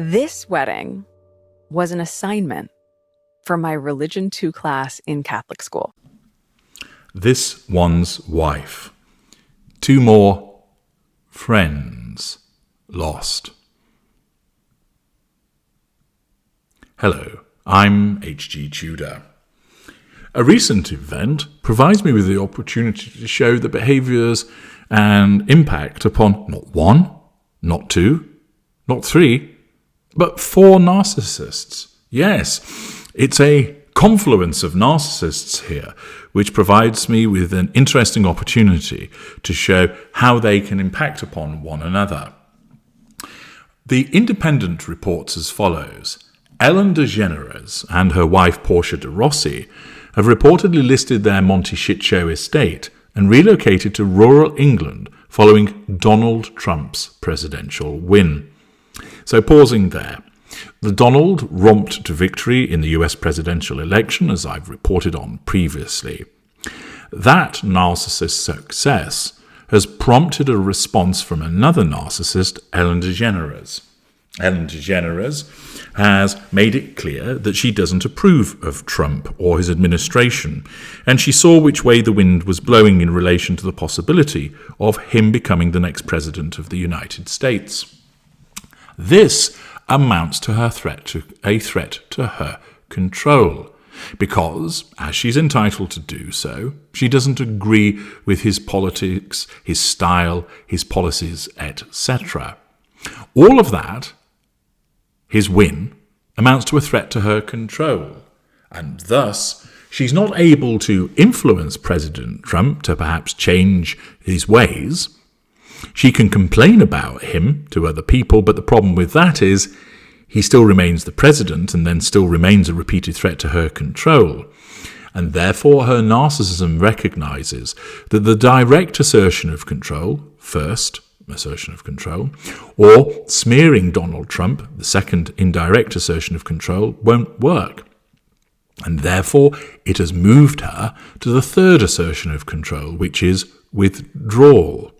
This wedding was an assignment for my Religion 2 class in Catholic school. This one's wife. 2 more friends lost. Hello, I'm H.G. Tudor. A recent event provides me with the opportunity to show the behaviours and impact upon not 1, not 2, not 3, but 4 narcissists. Yes, it's a confluence of narcissists here, which provides me with an interesting opportunity to show how they can impact upon one another. The Independent reports as follows. Ellen DeGeneres and her wife Portia de Rossi have reportedly listed their Monte Shitshow estate and relocated to rural England following Donald Trump's presidential win. So pausing there, the Donald romped to victory in the US presidential election, as I've reported on previously. That narcissist success has prompted a response from another narcissist, Ellen DeGeneres. Ellen DeGeneres has made it clear that she doesn't approve of Trump or his administration, and she saw which way the wind was blowing in relation to the possibility of him becoming the next president of the United States. This amounts to a threat to her control, because, as she's entitled to do so, she doesn't agree with his politics, his style, his policies, etc. All of that, his win, amounts to a threat to her control, and thus she's not able to influence President Trump to perhaps change his ways. She can complain about him to other people, but the problem with that is he still remains the president and then still remains a repeated threat to her control. And therefore her narcissism recognizes that the direct assertion of control, first assertion of control, or smearing Donald Trump, the second indirect assertion of control, won't work. And therefore it has moved her to the third assertion of control, which is withdrawal.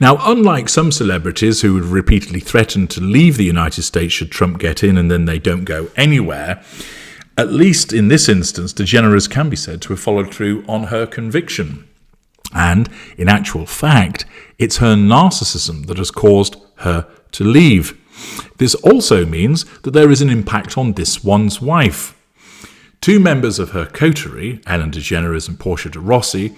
Now, unlike some celebrities who have repeatedly threatened to leave the United States should Trump get in and then they don't go anywhere, at least in this instance, DeGeneres can be said to have followed through on her conviction. And, in actual fact, it's her narcissism that has caused her to leave. This also means that there is an impact on this one's wife. 2 members of her coterie, Ellen DeGeneres and Portia de Rossi,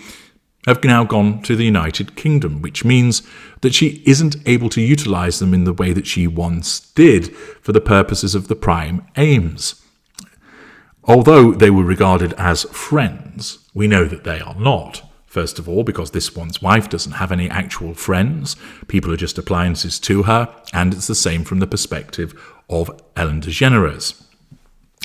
have now gone to the United Kingdom, which means that she isn't able to utilise them in the way that she once did for the purposes of the prime aims. Although they were regarded as friends, we know that they are not. First of all, because this one's wife doesn't have any actual friends. People are just appliances to her, and it's the same from the perspective of Ellen DeGeneres.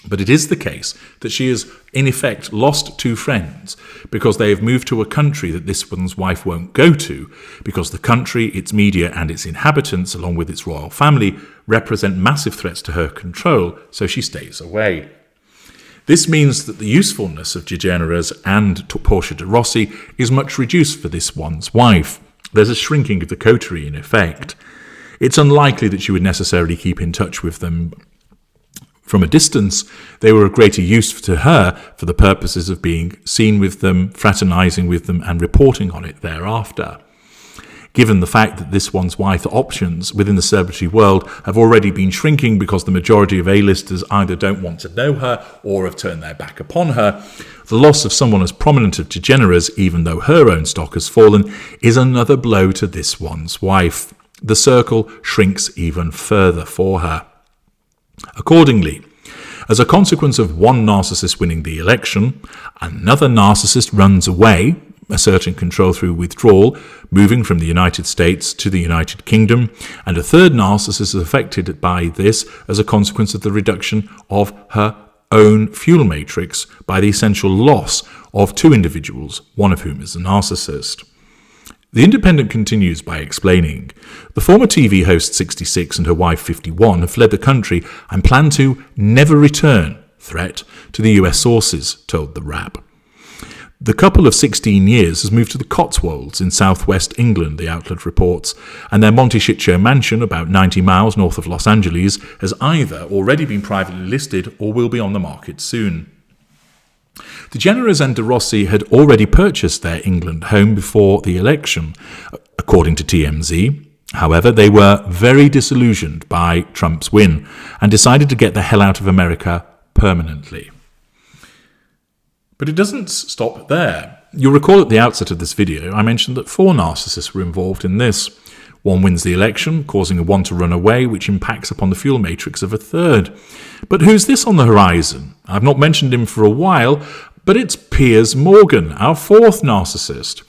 But it is the case that she has, in effect, lost 2 friends because they have moved to a country that this one's wife won't go to, because the country, its media and its inhabitants, along with its royal family, represent massive threats to her control, so she stays away. This means that the usefulness of DeGeneres and Portia de Rossi is much reduced for this one's wife. There's a shrinking of the coterie in effect. It's unlikely that she would necessarily keep in touch with them from a distance. They were of greater use to her for the purposes of being seen with them, fraternising with them, and reporting on it thereafter. Given the fact that this one's wife options within the celebrity world have already been shrinking because the majority of A-listers either don't want to know her or have turned their back upon her, the loss of someone as prominent as DeGeneres, even though her own stock has fallen, is another blow to this one's wife. The circle shrinks even further for her. Accordingly, as a consequence of one narcissist winning the election, another narcissist runs away, asserting control through withdrawal, moving from the United States to the United Kingdom, and a third narcissist is affected by this as a consequence of the reduction of her own fuel matrix by the essential loss of 2 individuals, one of whom is a narcissist. The Independent continues by explaining, the former TV host 66 and her wife 51 have fled the country and plan to never return, threat to the US sources told the Wrap. The couple of 16 years has moved to the Cotswolds in southwest England, the outlet reports, and their Monte Shitshow mansion, about 90 miles north of Los Angeles, has either already been privately listed or will be on the market soon. The Jenneras and De Rossi had already purchased their England home before the election, according to TMZ. However, they were very disillusioned by Trump's win and decided to get the hell out of America permanently. But it doesn't stop there. You'll recall at the outset of this video, I mentioned that 4 narcissists were involved in this. One wins the election, causing one to run away, which impacts upon the fuel matrix of a third. But who's this on the horizon? I've not mentioned him for a while, but it's Piers Morgan, our 4th narcissist.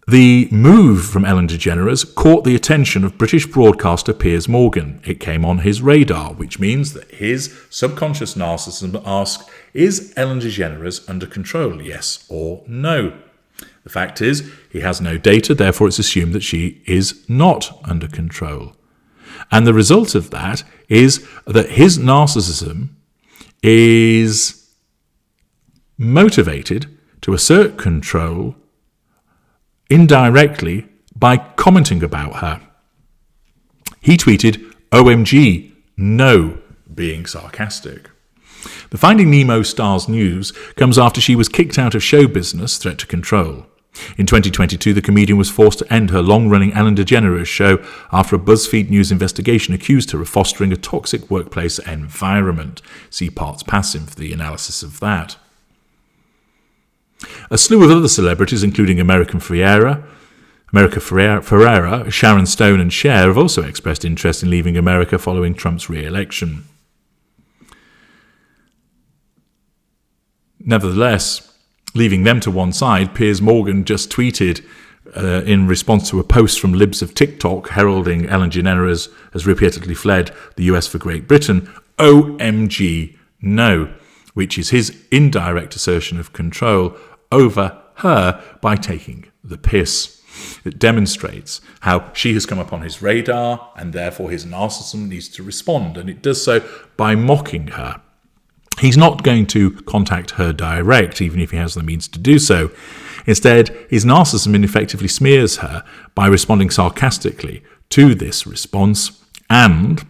The move from Ellen DeGeneres caught the attention of British broadcaster Piers Morgan. It came on his radar, which means that his subconscious narcissism asked, is Ellen DeGeneres under control, yes or no? The fact is, he has no data, therefore it's assumed that she is not under control. And the result of that is that his narcissism is motivated to assert control indirectly by commenting about her. He tweeted, OMG, no, being sarcastic. The Finding Nemo star's news comes after she was kicked out of show business, threat to control. In 2022, the comedian was forced to end her long-running Ellen DeGeneres show after a BuzzFeed News investigation accused her of fostering a toxic workplace environment. See Parts Passive for the analysis of that. A slew of other celebrities, including America Ferrera, Sharon Stone and Cher, have also expressed interest in leaving America following Trump's re-election. Nevertheless, leaving them to one side, Piers Morgan just tweeted in response to a post from libs of TikTok heralding Ellen DeGeneres has repeatedly fled the US for Great Britain, OMG, no, which is his indirect assertion of control over her by taking the piss. It demonstrates how she has come upon his radar and therefore his narcissism needs to respond, and it does so by mocking her. He's not going to contact her direct, even if he has the means to do so. Instead, his narcissism ineffectively smears her by responding sarcastically to this response, and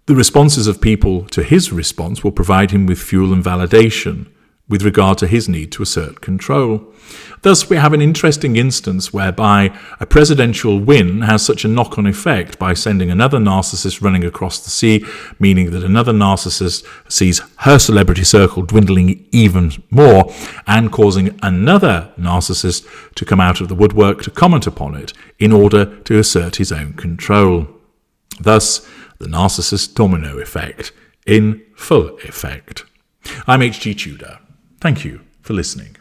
the responses of people to his response will provide him with fuel and validation with regard to his need to assert control. Thus, we have an interesting instance whereby a presidential win has such a knock-on effect by sending another narcissist running across the sea, meaning that another narcissist sees her celebrity circle dwindling even more and causing another narcissist to come out of the woodwork to comment upon it in order to assert his own control. Thus, the narcissist domino effect in full effect. I'm H.G. Tudor. Thank you for listening.